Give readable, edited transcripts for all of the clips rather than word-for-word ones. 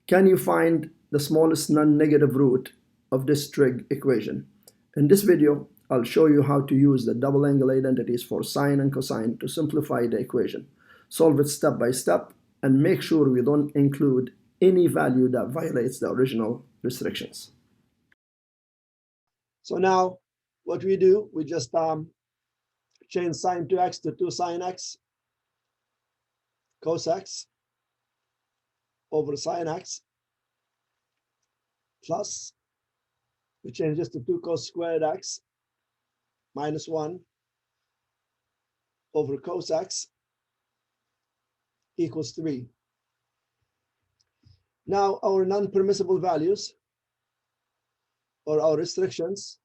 Can you find the smallest non-negative root of this trig equation? In this video, I'll show you how to use the double angle identities for sine and cosine to simplify the equation. Solve it step by step and make sure we don't include any value that violates the original restrictions. So now what we do, we just change sine 2x to 2 sine x cos x over sine x plus, we change this to 2 cos squared x minus 1 over cos x equals 3. Now our non-permissible values or our restrictions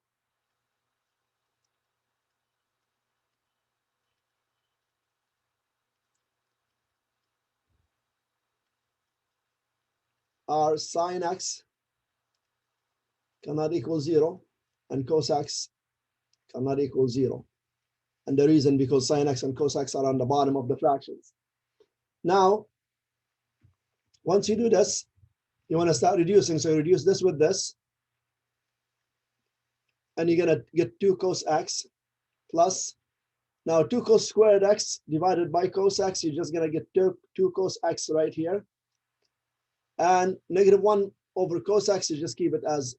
are sine x cannot equal 0 and cos x cannot equal 0. And the reason, because sine x and cos x are on the bottom of the fractions. Now, once you do this, you want to start reducing. So you reduce this with this. And you're going to get 2 cos x plus, now 2 cos squared x divided by cos x, you're just going to get 2 cos x right here. And negative 1 over cos x, you just keep it as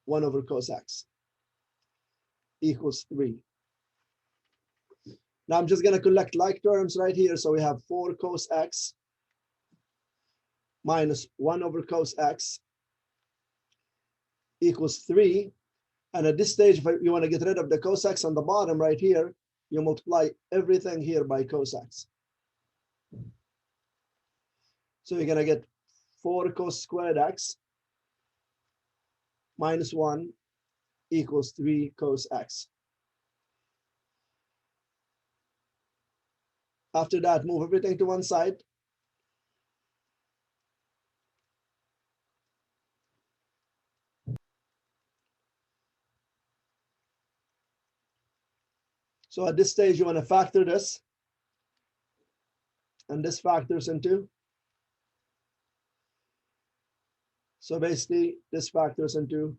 1 over cos x equals 3. Now I'm just going to collect like terms right here. So we have 4 cos x minus 1 over cos x equals 3. And at this stage, if you want to get rid of the cos x on the bottom right here, you multiply everything here by cos x. So you're going to get 4 cos squared x minus 1 equals 3 cos x. After that, move everything to one side. So at this stage, you want to factor this. And this factors into. So basically, this factors into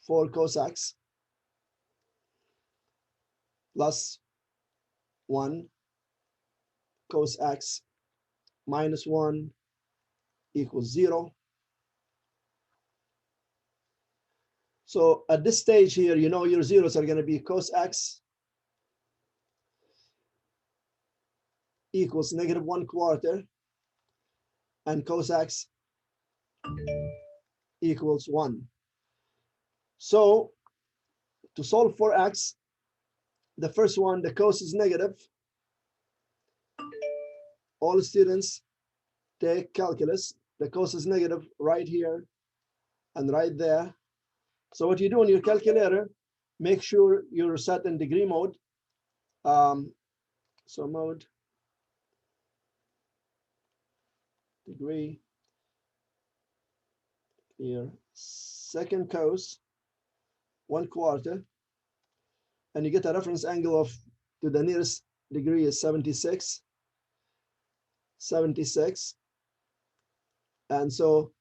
4 cos x plus 1 cos x minus 1 equals 0. So at this stage here, you know your zeros are going to be cos x equals negative 1/4 and cos x equals 1. So to solve for x, the first one, the cos is negative. All students take calculus. The cos is negative right here and right there. So what you do in your calculator, make sure you're set in degree mode. So mode, degree, here, second cos, 1/4. And you get a reference angle of, to the nearest degree is 76. 76. And so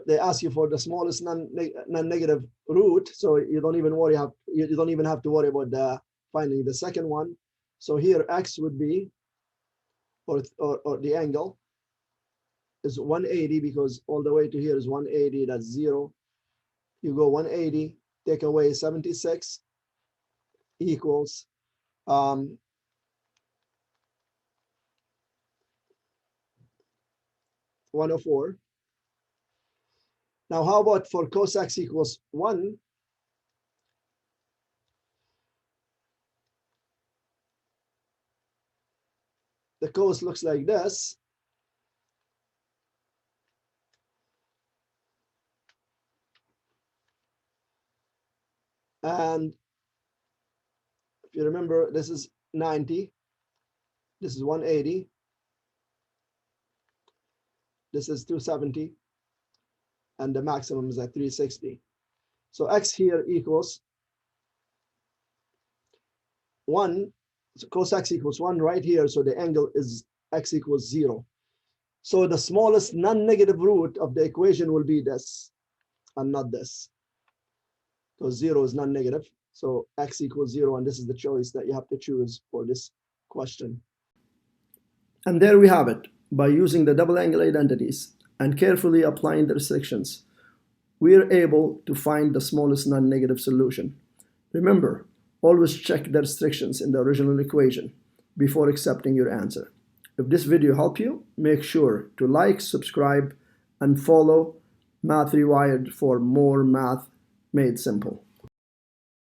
they ask you for the smallest non-negative root, so you don't even worry, you don't even have to worry about finding the second one. So here x would be, or the angle is 180, because all the way to here is 180, that's 0. You go 180, take away 76 equals 104. Now, how about for cos x equals 1? The cos looks like this. And if you remember, this is 90. This is 180. This is 270. And the maximum is at 360. So x here equals 1. So cos x equals 1 right here. So the angle is x equals 0. So the smallest non-negative root of the equation will be this and not this. So 0 is non-negative. So x equals 0, and this is the choice that you have to choose for this question. And there we have it. By using the double angle identities and carefully applying the restrictions, we are able to find the smallest non-negative solution. Remember, always check the restrictions in the original equation before accepting your answer. If this video helped you, make sure to like, subscribe, and follow Math Rewired for more math made simple.